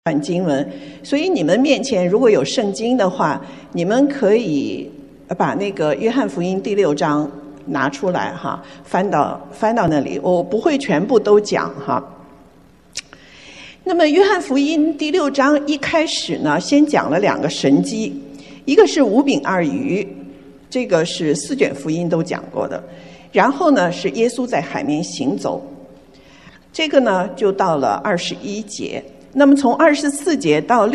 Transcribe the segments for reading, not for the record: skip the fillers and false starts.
段经文，所以你们面前如果有圣经的话，你们可以把那个约翰福音第6章拿出来哈，翻到那里，我不会全部都讲哈。那么约翰福音第6章一开始呢，先讲了2个神迹，一个是5饼2鱼，这个是4卷福音都讲过的。然后呢是耶稣在海面行走，这个呢就到了21节。那么从24节到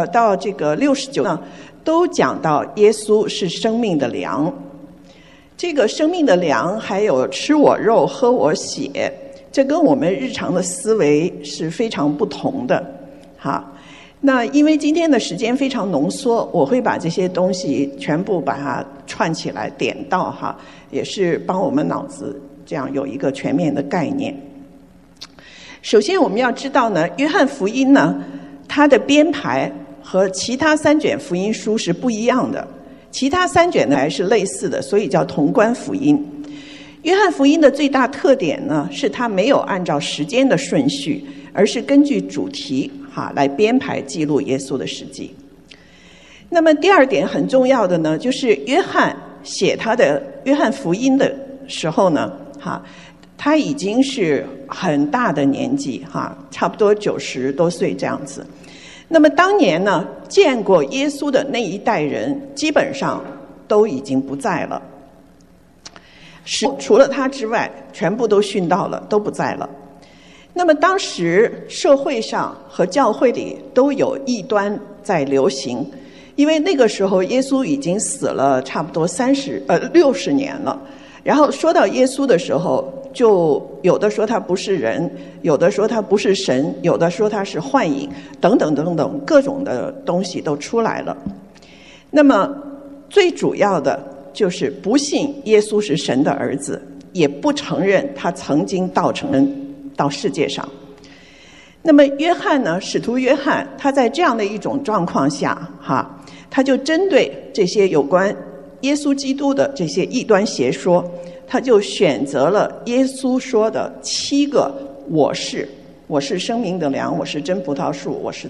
到这个69呢，都讲到耶稣是生命的粮。这个生命的粮还有吃我肉喝我血，这跟我们日常的思维是非常不同的。好，那因为今天的时间非常浓缩，我会把这些东西全部把它串起来点到哈，也是帮我们脑子这样有一个全面的概念。首先我们要知道呢，约翰福音呢，它的编排和其他3卷福音书是不一样的，其他3卷呢还是类似的，所以叫同关福音。约翰福音的最大特点呢，是它没有按照时间的顺序，而是根据主题来编排记录耶稣的事迹。那么第二点很重要的呢，就是约翰写他的约翰福音的时候呢，他已经是很大的年纪差不多90多岁这样子。那么当年呢，见过耶稣的那一代人基本上都已经不在了，除了他之外，全部都殉道了，都不在了。那么当时社会上和教会里都有异端在流行，因为那个时候耶稣已经死了差不多60年了。然后说到耶稣的时候，就有的说他不是人，有的说他不是神，有的说他是幻影，等等等等，各种的东西都出来了。那么最主要的就是不信耶稣是神的儿子，也不承认他曾经道成人到世界上。那么约翰呢，使徒约翰，他在这样的一种状况下他就针对这些有关耶稣基督的这些异端邪说，他就选择了耶稣说的7个我是生命的粮，我是真葡萄树，我是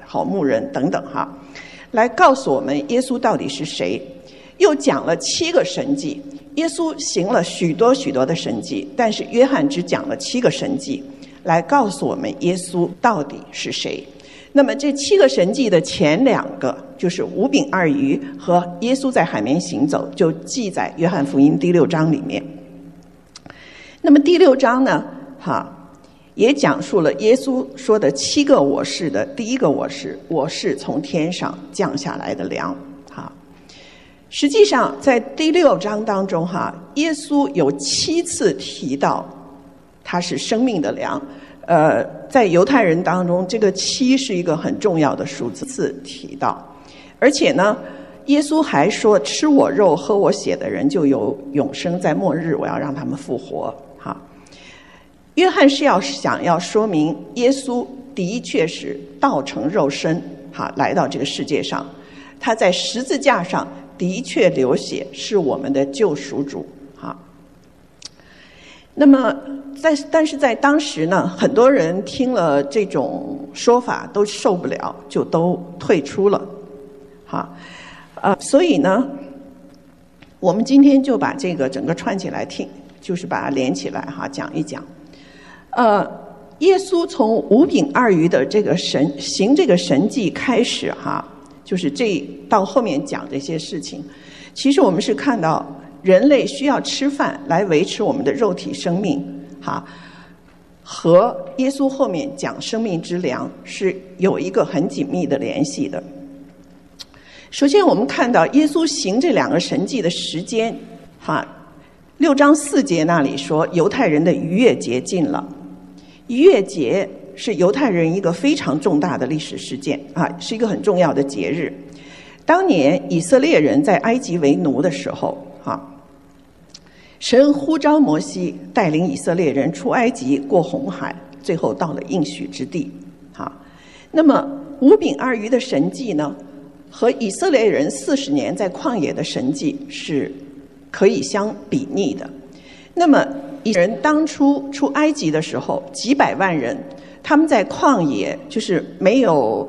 好牧人等等来告诉我们耶稣到底是谁。又讲了7个神迹，耶稣行了许多许多的神迹，但是约翰只讲了7个神迹，来告诉我们耶稣到底是谁。那么这7个神迹的前2个，就是5饼2鱼和耶稣在海面行走，就记在约翰福音第6章里面。那么第6章呢也讲述了耶稣说的7个我是的第一个我是从天上降下来的粮。实际上在第6章当中耶稣有7次提到他是生命的粮。在犹太人当中，这个7是一个很重要的数字提到。而且呢，耶稣还说吃我肉喝我血的人就有永生，在末日我要让他们复活。约翰是想要说明耶稣的确是道成肉身来到这个世界上，他在十字架上的确流血，是我们的救赎主。那么但是在当时呢，很多人听了这种说法都受不了，就都退出了。所以呢，我们今天就把这个整个串起来听，就是把它连起来讲一讲。耶稣从5饼2鱼的这个行这个神迹开始就是到后面讲这些事情，其实我们是看到人类需要吃饭来维持我们的肉体生命和耶稣后面讲生命之粮是有一个很紧密的联系的。首先我们看到耶稣行这2个神迹的时间6章4节那里说犹太人的逾越节近了。逾越节是犹太人一个非常重大的历史事件是一个很重要的节日。当年以色列人在埃及为奴的时候神呼召摩西带领以色列人出埃及，过红海，最后到了应许之地。那么5饼2鱼的神迹呢，和以色列人40年在旷野的神迹是可以相比拟的。那么以色列人当初出埃及的时候，几百万人他们在旷野，就是没有，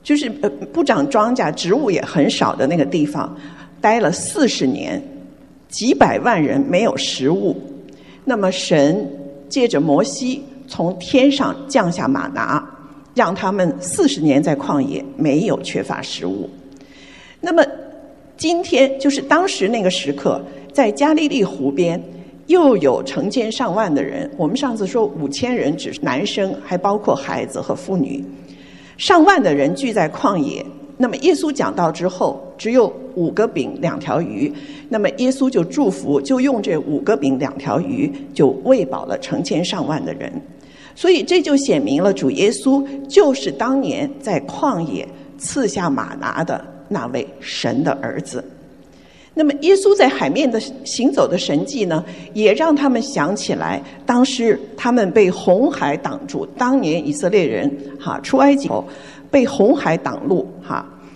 就是不长庄稼，植物也很少的那个地方，待了40年，几百万人没有食物。那么神借着摩西从天上降下玛拿，让他们40年在旷野没有缺乏食物。那么今天就是当时那个时刻，在加利利湖边又有成千上万的人，我们上次说5000人只是男生，还包括孩子和妇女，上万的人聚在旷野。那么耶稣讲道之后，只有5个饼2条鱼，那么耶稣就祝福，就用这5个饼2条鱼就喂饱了成千上万的人。所以这就显明了主耶稣就是当年在旷野赐下玛拿的那位神的儿子。那么耶稣在海面的行走的神迹呢，也让他们想起来当时他们被红海挡住，当年以色列人出埃及被红海挡路，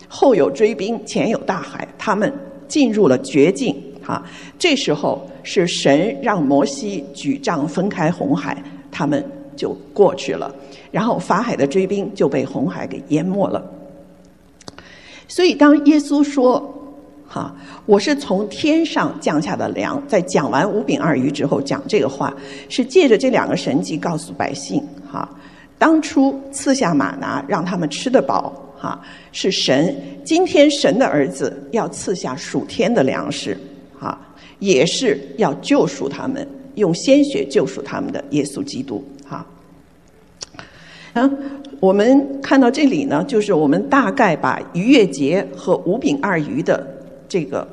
后有追兵，前有大海，他们进入了绝境。这时候是神让摩西举杖分开红海，他们就过去了，然后法海的追兵就被红海给淹没了。所以当耶稣说我是从天上降下的粮，在讲完5饼2鱼之后讲这个话，是借着这2个神迹告诉百姓当初赐下玛拿让他们吃得饱是神，今天神的儿子要赐下属天的粮食也是要救赎他们，用鲜血救赎他们的耶稣基督我们看到这里呢，就是我们大概把逾越节和5饼2鱼的这个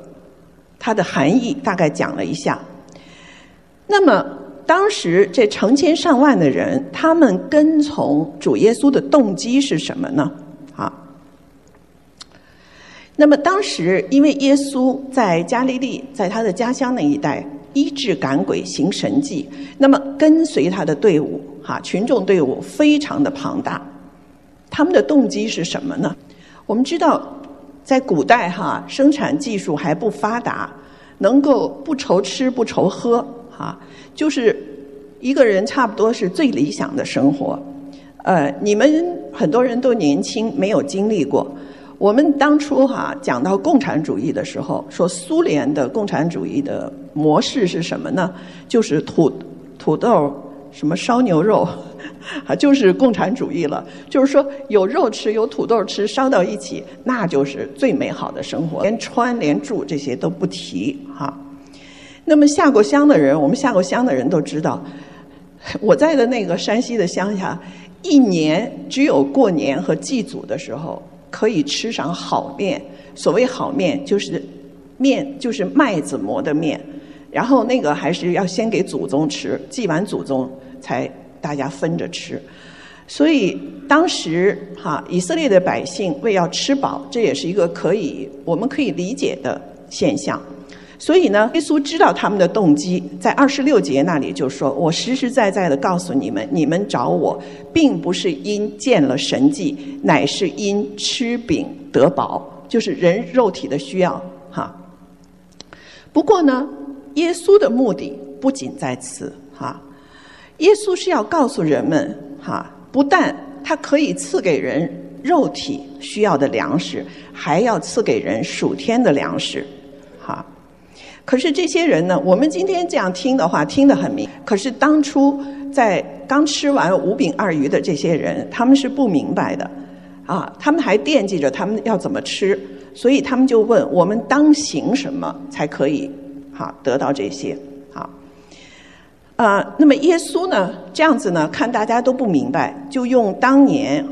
它的含义大概讲了一下。那么当时这成千上万的人，他们跟从主耶稣的动机是什么呢？那么当时因为耶稣在加利利，在他的家乡那一带医治赶鬼行神迹，那么跟随他的队伍群众队伍非常的庞大。他们的动机是什么呢？我们知道在古代生产技术还不发达，能够不愁吃不愁喝就是一个人差不多是最理想的生活。你们很多人都年轻，没有经历过。我们当初讲到共产主义的时候，说苏联的共产主义的模式是什么呢？就是土豆什么烧牛肉就是共产主义了。就是说有肉吃有土豆吃，烧到一起，那就是最美好的生活，连穿连住这些都不提那么下过乡的人，我们下过乡的人都知道，我在的那个山西的乡下，一年只有过年和祭祖的时候可以吃上好面。所谓好面就是面，就是麦子磨的面，然后那个还是要先给祖宗吃，祭完祖宗才大家分着吃。所以当时以色列的百姓为要吃饱，这也是一个我们可以理解的现象。所以呢，耶稣知道他们的动机，在26节那里就说，我实实在在的告诉你们，你们找我并不是因见了神迹，乃是因吃饼得饱，就是人肉体的需要不过呢，耶稣的目的不仅在此耶稣是要告诉人们不但他可以赐给人肉体需要的粮食，还要赐给人属天的粮食可是这些人呢，我们今天这样听的话听得很明，可是当初在刚吃完5饼2鱼的这些人，他们是不明白的他们还惦记着他们要怎么吃，所以他们就问我们当行什么才可以得到这些那么耶稣呢这样子呢，看大家都不明白，就用当年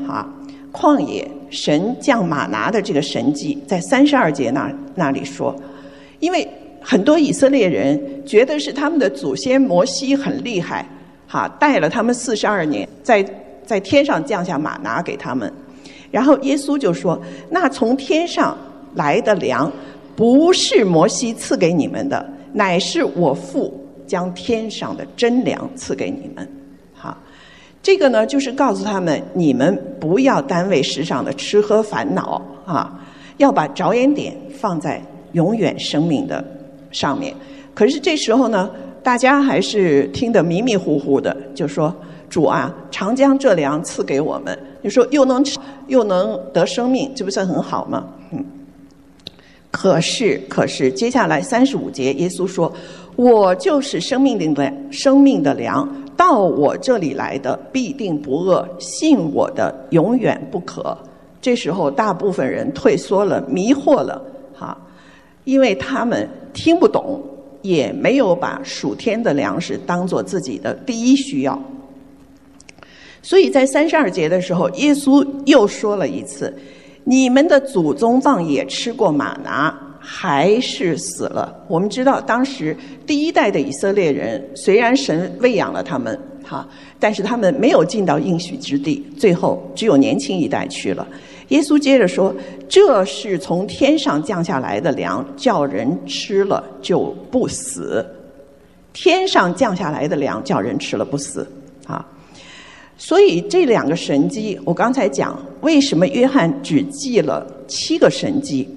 旷野神降玛拿的这个神迹，在32节那里说，因为很多以色列人觉得是他们的祖先摩西很厉害带了他们42年，在天上降下玛拿给他们。然后耶稣就说，那从天上来的粮不是摩西赐给你们的，乃是我父将天上的真粮赐给你们这个呢就是告诉他们，你们不要单为世上的吃喝烦恼要把着眼点放在永远生命的上面。可是这时候呢，大家还是听得迷迷糊糊的，就说主啊，常将这粮赐给我们。你说又能吃又能得生命，这不是很好吗？可是接下来35节耶稣说，我就是生命的粮，到我这里来的必定不饿，信我的永远不渴。这时候大部分人退缩了，迷惑了因为他们听不懂，也没有把属天的粮食当作自己的第一需要。所以在32节的时候，耶稣又说了一次，你们的祖宗放野吃过玛拿，还是死了。我们知道当时第一代的以色列人，虽然神喂养了他们但是他们没有进到应许之地，最后只有年轻一代去了。耶稣接着说，这是从天上降下来的粮，叫人吃了就不死。天上降下来的粮叫人吃了不死所以这2个神迹，我刚才讲为什么约翰只记了7个神迹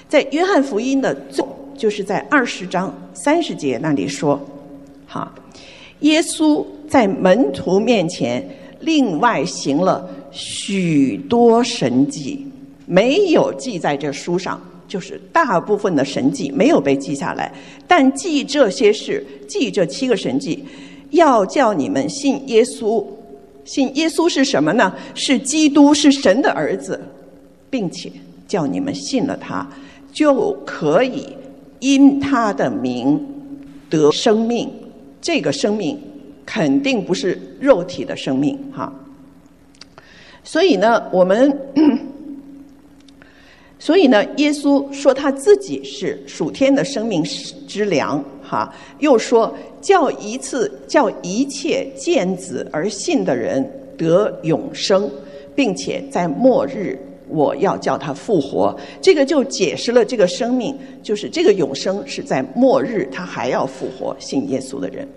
在约翰福音的最后，就是在20章30节那里说耶稣在门徒面前另外行了许多神迹，没有记在这书上，就是大部分的神迹没有被记下来，但记这些事，记这7个神迹，要叫你们信耶稣。信耶稣是什么呢？是基督，是神的儿子，并且叫你们信了他，就可以因他的名得生命。这个生命肯定不是肉体的生命所以呢，耶稣说他自己是属天的生命之粮又说叫一切见子而信的人得永生，并且在末日我要叫他复活。这个就解释了这个生命，就是这个永生是在末日他还要复活，信耶稣的人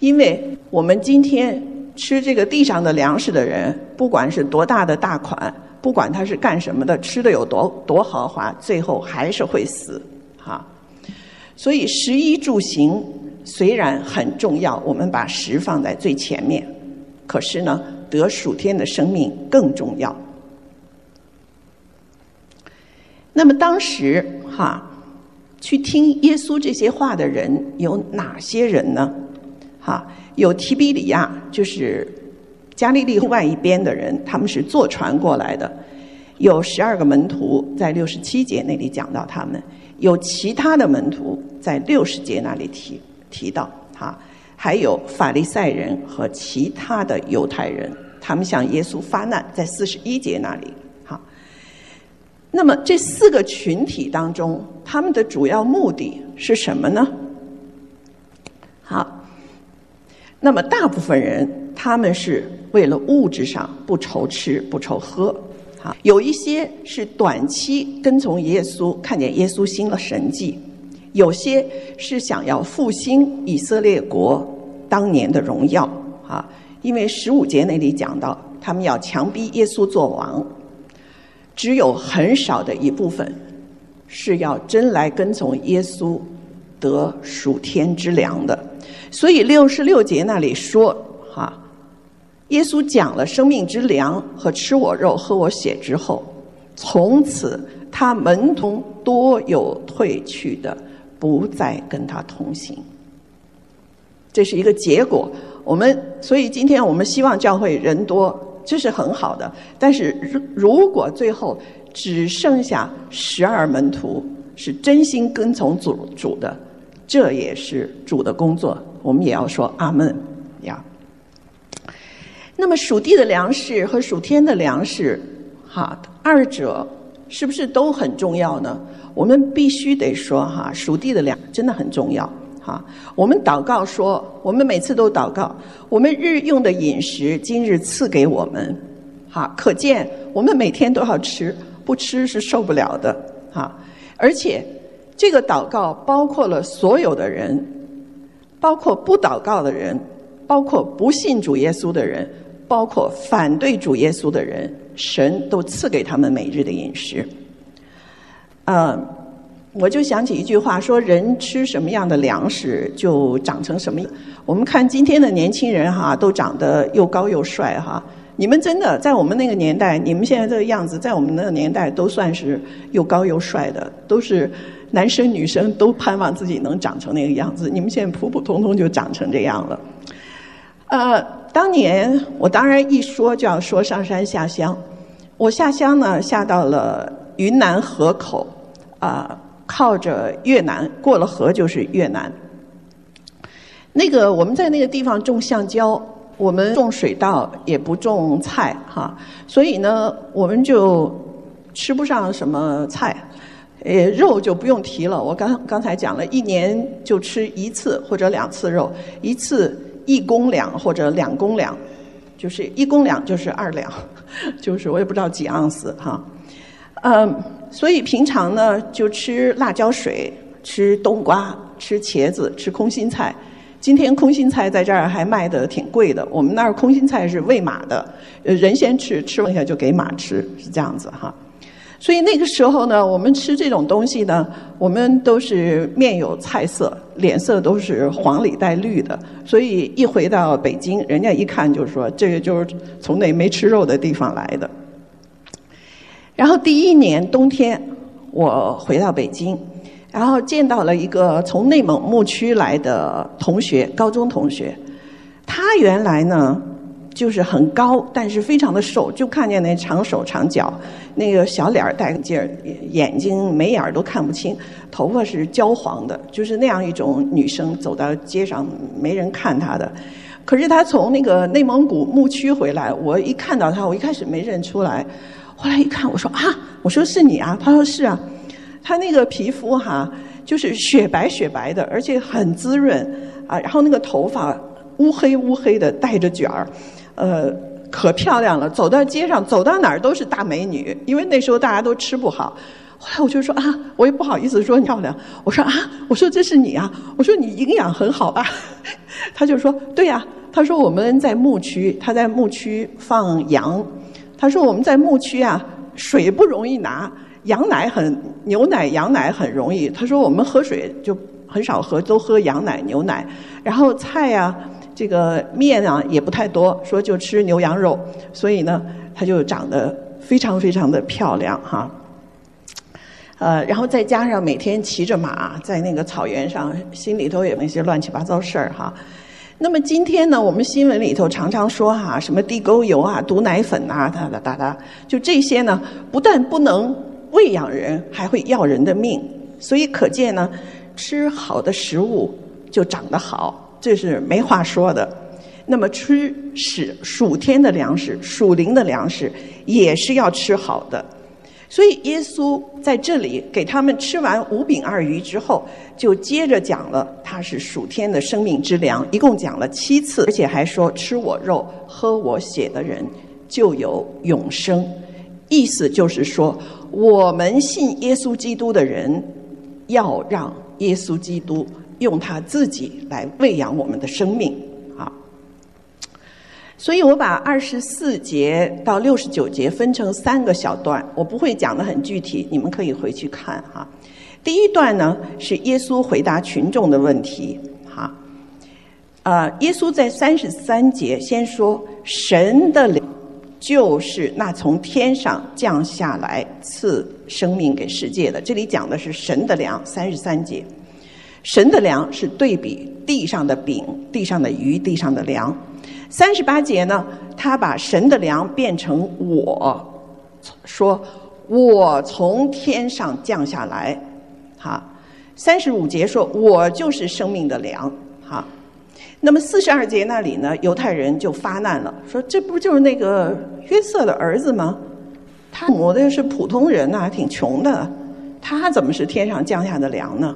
因为我们今天吃这个地上的粮食的人，不管是多大的大款，不管他是干什么的，吃的有多豪华，最后还是会死所以食衣住行虽然很重要，我们把食放在最前面，可是呢，得属天的生命更重要。那么当时去听耶稣这些话的人有哪些人呢？有提比里亚，就是加利利另外一边的人，他们是坐船过来的。有12个门徒，在67节那里讲到他们。有其他的门徒在60节那里提到还有法利赛人和其他的犹太人，他们向耶稣发难，在41节那里那么这4个群体当中，他们的主要目的是什么呢？那么大部分人他们是为了物质上不愁吃不愁喝有一些是短期跟从耶稣，看见耶稣行了神迹，有些是想要复兴以色列国当年的荣耀因为15节那里讲到他们要强逼耶稣做王，只有很少的一部分是要真来跟从耶稣得属天之粮的。所以66节那里说耶稣讲了生命之粮和吃我肉喝我血之后，从此他门徒多有退去的，不再跟他同行。这是一个结果。所以今天我们希望教会人多，这是很好的，但是如果最后只剩下12门徒是真心跟从主的，这也是主的工作，我们也要说阿们呀。那么属地的粮食和属天的粮食二者是不是都很重要呢？我们必须得说属地的粮真的很重要我们祷告说，我们每次都祷告，我们日用的饮食今日赐给我们可见我们每天都要吃，不吃是受不了的而且这个祷告包括了所有的人，包括不祷告的人，包括不信主耶稣的人，包括反对主耶稣的人，神都赐给他们每日的饮食我就想起一句话，说人吃什么样的粮食就长成什么样。我们看今天的年轻人哈，都长得又高又帅哈。你们真的在我们那个年代，你们现在这个样子，在我们那个年代都算是又高又帅的，都是男生女生都盼望自己能长成那个样子。你们现在普普通通就长成这样了。当年我当然一说就要说上山下乡，我下乡呢下到了云南河口，靠着越南，过了河就是越南。那个我们在那个地方种橡胶，我们种水稻也不种菜哈，所以呢我们就吃不上什么菜，肉就不用提了。我刚才讲了，一年就吃1次或者2次肉，一次1公两或者2公两，就是1公两就是2两，就是我也不知道几盎司哈。所以平常呢就吃辣椒水，吃冬瓜，吃茄子，吃空心菜。今天空心菜在这儿还卖得挺贵的，我们那儿空心菜是喂马的，人先吃，吃完下就给马吃，是这样子哈。所以那个时候呢，我们吃这种东西呢，我们都是面有菜色，脸色都是黄里带绿的。所以一回到北京，人家一看就说这个就是从那没吃肉的地方来的。然后第1年冬天，我回到北京，然后见到了一个从内蒙牧区来的同学，高中同学。他原来呢就是很高，但是非常的瘦，就看见那长手长脚，那个小脸戴个镜儿，眼睛眉眼都看不清，头发是焦黄的，就是那样一种女生，走到街上没人看她的。可是她从那个内蒙古牧区回来，我一看到她，我一开始没认出来，后来一看，我说我说是你啊？她说是啊。她那个皮肤哈，就是雪白雪白的，而且很滋润啊，然后那个头发乌黑乌黑的，带着卷儿。可漂亮了，走到街上，走到哪儿都是大美女，因为那时候大家都吃不好。后来我就说我也不好意思说你漂亮，我说这是你啊，我说你营养很好吧？他就说对呀，他说我们在牧区，他在牧区放羊，他说我们在牧区啊，水不容易拿，牛奶羊奶很容易，他说我们喝水就很少喝，都喝羊奶牛奶，然后菜啊这个面啊也不太多，说就吃牛羊肉，所以呢她就长得非常非常的漂亮哈。然后再加上每天骑着马在那个草原上，心里头有那些乱七八糟事儿哈。那么今天呢，我们新闻里头常常说什么地沟油啊、毒奶粉啊，就这些呢，不但不能喂养人，还会要人的命。所以可见呢，吃好的食物就长得好。这是没话说的。那么吃属天的粮食，属灵的粮食也是要吃好的。所以耶稣在这里给他们吃完5饼2鱼之后，就接着讲了他是属天的生命之粮，一共讲了7次，而且还说吃我肉喝我血的人就有永生。意思就是说，我们信耶稣基督的人要让耶稣基督用他自己来喂养我们的生命啊。所以我把24节到69节分成3个小段，我不会讲得很具体，你们可以回去看哈。第一段呢是耶稣回答群众的问题哈。耶稣在33节先说神的粮就是那从天上降下来赐生命给世界的，这里讲的是神的粮。33节神的粮是对比地上的饼、地上的鱼、地上的粮。38节呢，他把神的粮变成我，说我从天上降下来35节说我就是生命的粮那么42节那里呢，犹太人就发难了，说这不就是那个约瑟的儿子吗？他母的是普通人啊，挺穷的，他怎么是天上降下的粮呢？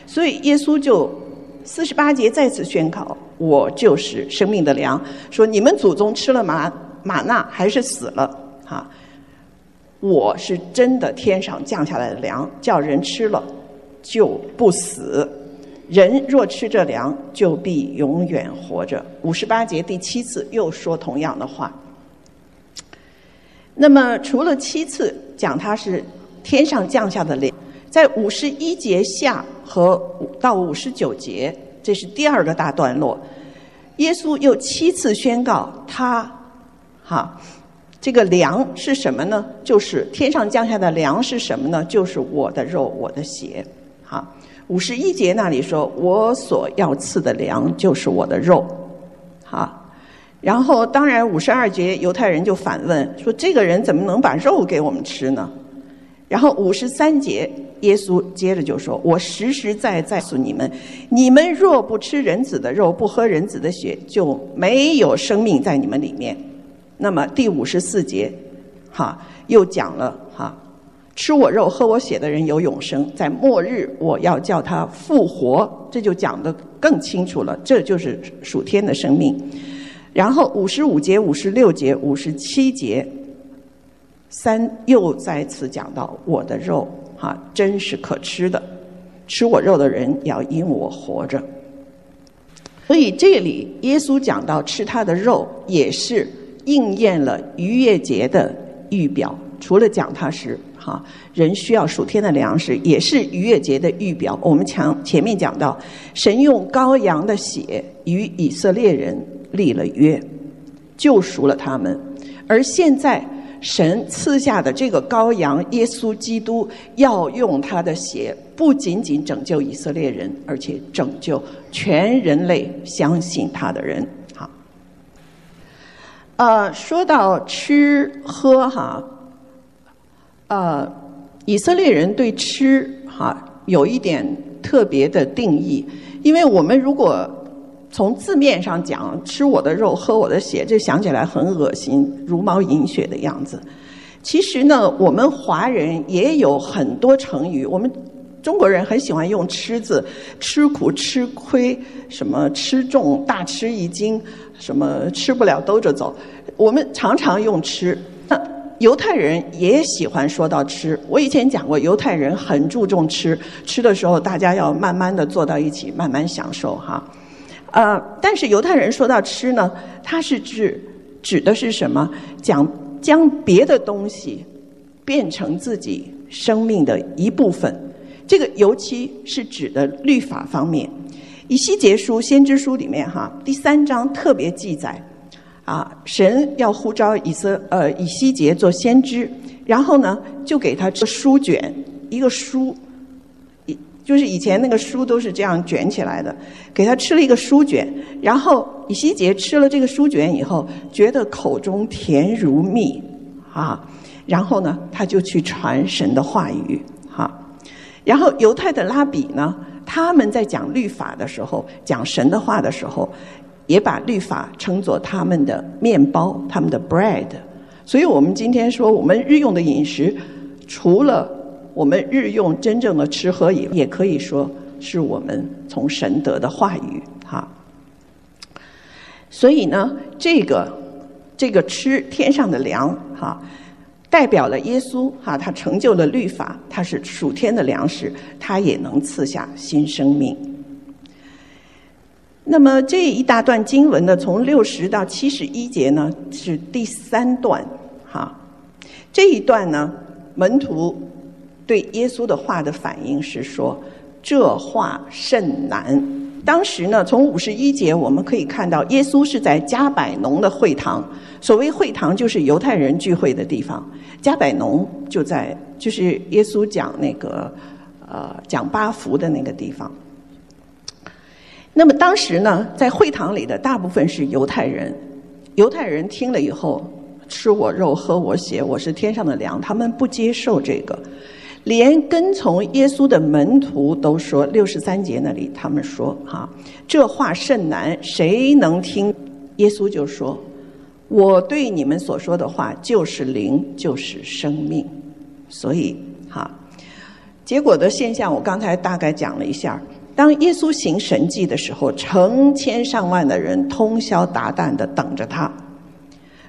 所以耶稣就48节再次宣告，我就是生命的粮，说你们祖宗吃了玛纳还是死了我是真的天上降下来的粮，叫人吃了就不死，人若吃这粮就必永远活着。58节第7次又说同样的话。那么除了7次讲他是天上降下的粮，在51节下和到59节，这是第二个大段落，耶稣又7次宣告他这个粮是什么呢？就是天上降下的粮是什么呢？就是我的肉，我的血。51节那里说，我所要赐的粮就是我的肉。然后当然52节犹太人就反问说，这个人怎么能把肉给我们吃呢？然后53节耶稣接着就说，我实实在在告诉你们，你们若不吃人子的肉，不喝人子的血，就没有生命在你们里面。那么第54节又讲了吃我肉喝我血的人有永生，在末日我要叫他复活，这就讲得更清楚了，这就是属天的生命。然后55节56节57节又再次讲到我的肉真是可吃的，吃我肉的人要因我活着。所以这里耶稣讲到吃他的肉，也是应验了逾越节的预表，除了讲他是人需要属天的粮食，也是逾越节的预表。我们前面讲到，神用羔羊的血与以色列人立了约，救赎了他们。而现在神赐下的这个羔羊耶稣基督，要用他的血不仅仅拯救以色列人，而且拯救全人类相信他的人。说到吃喝以色列人对吃有一点特别的定义，因为我们如果从字面上讲，吃我的肉喝我的血，这想起来很恶心，茹毛饮血的样子。其实呢，我们华人也有很多成语，我们中国人很喜欢用吃字，吃苦吃亏，什么吃重大吃一惊，什么吃不了兜着走，我们常常用吃。犹太人也喜欢说到吃，我以前讲过，犹太人很注重吃，吃的时候大家要慢慢的坐到一起，慢慢享受但是犹太人说到吃呢，它是指的是什么？将别的东西变成自己生命的一部分，这个尤其是指的律法方面。以西结书先知书里面第3章特别记载神要呼召以西结做先知，然后呢就给他书卷，一个书，就是以前那个书都是这样卷起来的，给他吃了一个书卷，然后以西结吃了这个书卷以后，觉得口中甜如蜜然后呢他就去传神的话语然后犹太的拉比呢，他们在讲律法的时候，讲神的话的时候，也把律法称作他们的面包，他们的 bread。 所以我们今天说我们日用的饮食，除了我们日用真正的吃喝，也可以说是我们从神得的话语所以呢，这个吃天上的粮代表了耶稣他成就了律法，他是属天的粮食，他也能赐下新生命。那么这一大段经文呢，从60到71节呢，是第3段这一段呢，门徒对耶稣的话的反应是说，这话甚难。当时呢，从51节我们可以看到，耶稣是在加百农的会堂，所谓会堂就是犹太人聚会的地方，加百农就是耶稣讲那个讲八福的那个地方。那么当时呢，在会堂里的大部分是犹太人，犹太人听了以后，吃我肉喝我血，我是天上的粮，他们不接受这个，连跟从耶稣的门徒都说，63节那里他们说这话甚难，谁能听？耶稣就说，我对你们所说的话就是灵，就是生命。所以结果的现象我刚才大概讲了一下，当耶稣行神迹的时候，成千上万的人通宵达旦的等着他。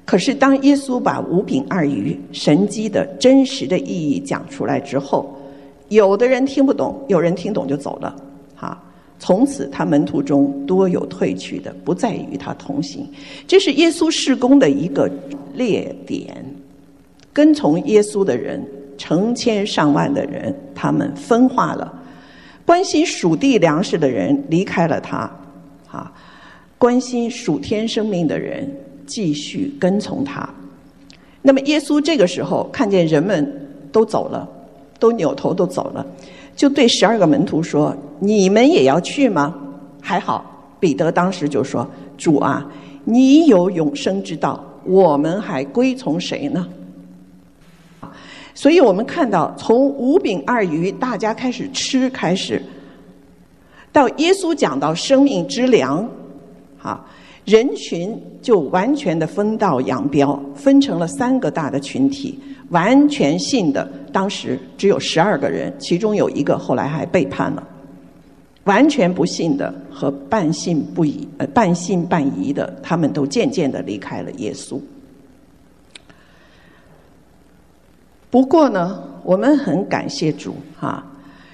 可是当耶稣把5饼2鱼神迹的真实的意义讲出来之后，有的人听不懂，有人听懂就走了从此他门徒中多有退去的，不再与他同行。这是耶稣事工的一个列点，跟从耶稣的人成千上万的人，他们分化了。关心属地粮食的人离开了他，关心属天生命的人继续跟从他。那么耶稣这个时候看见人们都走了，都扭头都走了，就对12个门徒说：“你们也要去吗？”还好，彼得当时就说：“主啊，你有永生之道，我们还归从谁呢？”所以我们看到，从5饼2鱼大家开始吃开始，到耶稣讲到生命之粮，人群就完全的分道扬镳，分成了3个大的群体。完全信的当时只有12个人，其中有1个后来还背叛了。完全不信的和半信半疑的，他们都渐渐的离开了耶稣。不过呢，我们很感谢主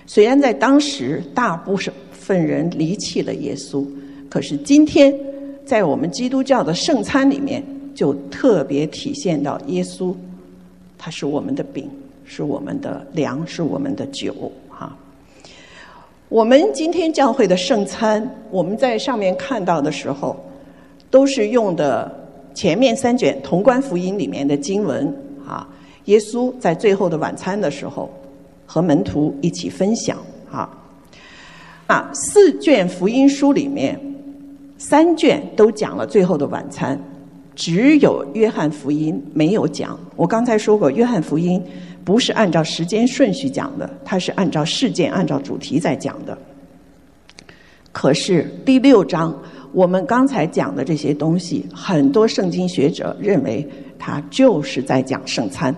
虽然在当时大部分人离弃了耶稣，可是今天在我们基督教的圣餐里面，就特别体现到耶稣他是我们的饼，是我们的粮，是我们的酒我们今天教会的圣餐，我们在上面看到的时候，都是用的前面3卷同关福音里面的经文耶稣在最后的晚餐的时候和门徒一起分享4卷福音书里面3卷都讲了最后的晚餐，只有约翰福音没有讲。我刚才说过，约翰福音不是按照时间顺序讲的，它是按照事件按照主题在讲的。可是第6章我们刚才讲的这些东西，很多圣经学者认为它就是在讲圣餐。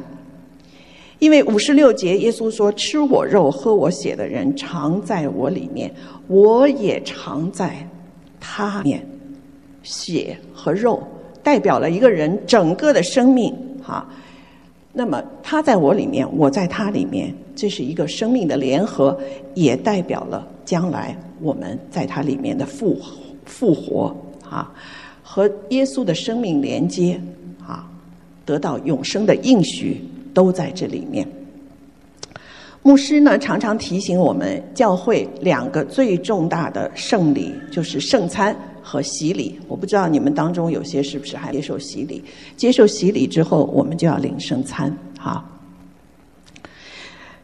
因为56节耶稣说：“吃我肉喝我血的人常在我里面，我也常在他里面。”血和肉代表了一个人整个的生命那么他在我里面，我在他里面，这是一个生命的联合，也代表了将来我们在他里面的复活和耶稣的生命连接得到永生的应许，都在这里面。牧师呢常常提醒我们，教会2个最重大的圣礼就是圣餐和洗礼。我不知道你们当中有些是不是还接受洗礼？接受洗礼之后，我们就要领圣餐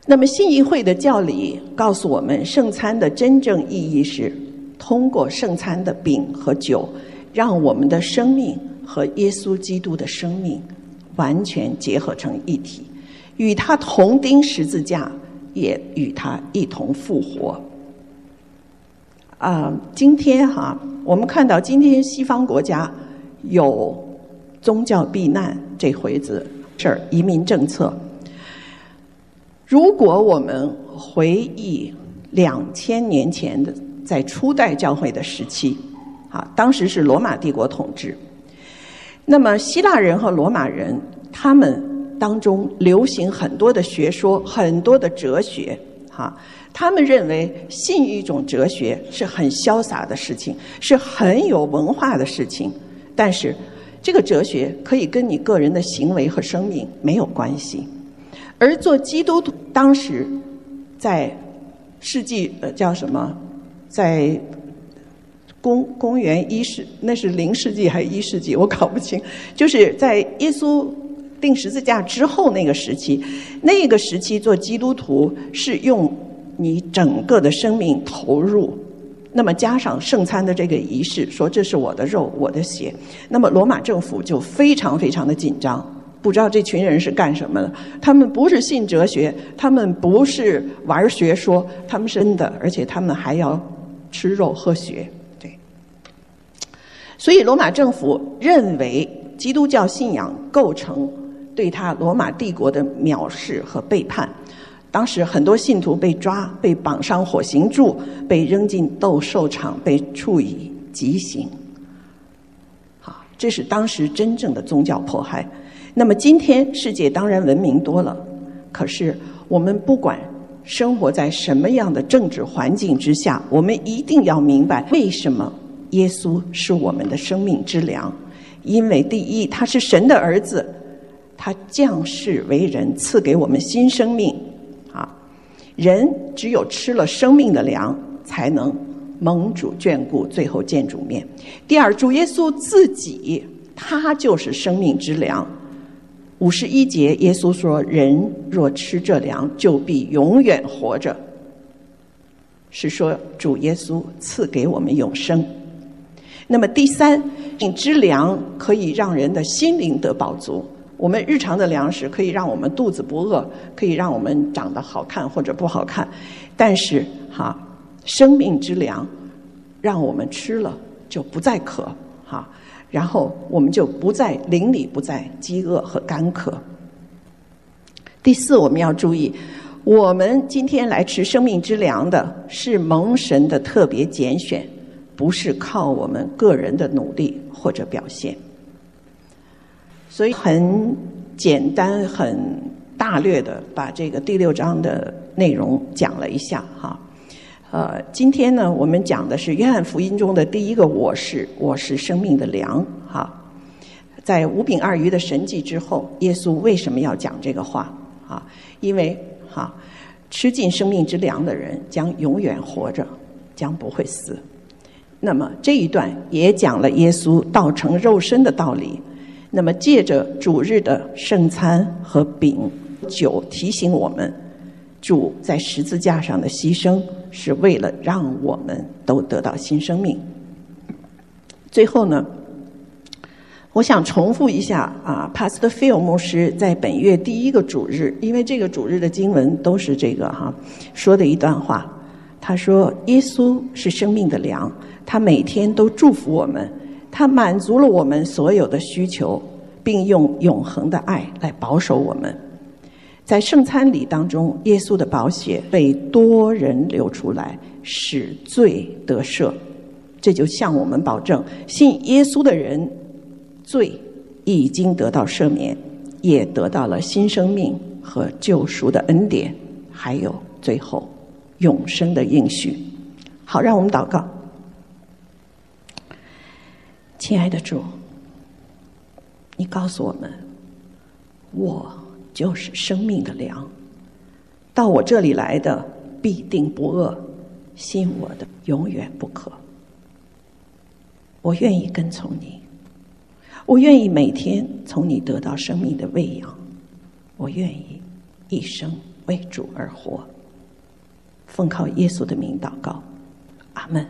那么信义会的教理告诉我们，圣餐的真正意义是通过圣餐的饼和酒，让我们的生命和耶稣基督的生命完全结合成一体，与他同钉十字架，也与他一同复活。今天我们看到今天西方国家有宗教避难这回子事儿，移民政策。如果我们回忆2000年前的在初代教会的时期当时是罗马帝国统治，那么希腊人和罗马人他们当中流行很多的学说，很多的哲学他们认为信一种哲学是很潇洒的事情，是很有文化的事情，但是这个哲学可以跟你个人的行为和生命没有关系。而做基督徒当时在世纪在公元1世，那是0世纪还是1世纪我搞不清，就是在耶稣钉十字架之后那个时期，做基督徒是用你整个的生命投入，那么加上圣餐的这个仪式，说这是我的肉我的血，那么罗马政府就非常非常的紧张，不知道这群人是干什么的。他们不是信哲学，他们不是玩学说，他们是真的，而且他们还要吃肉喝血。对，所以罗马政府认为基督教信仰构成对他罗马帝国的藐视和背叛。当时很多信徒被抓，被绑上火刑柱，被扔进斗兽场，被处以极刑。这是当时真正的宗教迫害。那么今天世界当然文明多了，可是我们不管生活在什么样的政治环境之下，我们一定要明白为什么耶稣是我们的生命之粮。因为第一，他是神的儿子，他降世为人，赐给我们新生命啊！人只有吃了生命的粮，才能蒙主眷顾，最后见主面。第二，主耶稣自己，他就是生命之粮。51节，耶稣说：“人若吃这粮，就必永远活着。”是说主耶稣赐给我们永生。那么第三，之粮可以让人的心灵得饱足。我们日常的粮食可以让我们肚子不饿，可以让我们长得好看或者不好看，但是生命之粮让我们吃了就不再渴然后我们就不再灵里不再饥饿和干渴。第四，我们要注意，我们今天来吃生命之粮的是蒙神的特别拣选，不是靠我们个人的努力或者表现。所以很简单很大略的把这个第6章的内容讲了一下今天呢我们讲的是约翰福音中的第一个我是生命的粮在5饼2鱼的神迹之后，耶稣为什么要讲这个话因为吃尽生命之粮的人将永远活着，将不会死。那么这一段也讲了耶稣道成肉身的道理。那么借着主日的圣餐和饼酒提醒我们，主在十字架上的牺牲是为了让我们都得到新生命。最后呢，我想重复一下Pastor Phil 牧师在本月第一个主日，因为这个主日的经文都是这个说的一段话。他说耶稣是生命的粮，他每天都祝福我们，他满足了我们所有的需求，并用永恒的爱来保守我们。在圣餐礼当中，耶稣的宝血被多人流出来，使罪得赦。这就向我们保证，信耶稣的人罪已经得到赦免，也得到了新生命和救赎的恩典，还有最后永生的应许。好，让我们祷告。亲爱的主，你告诉我们，我就是生命的粮，到我这里来的必定不饿，信我的永远不渴。我愿意跟从你，我愿意每天从你得到生命的喂养，我愿意一生为主而活。奉靠耶稣的名祷告，阿们。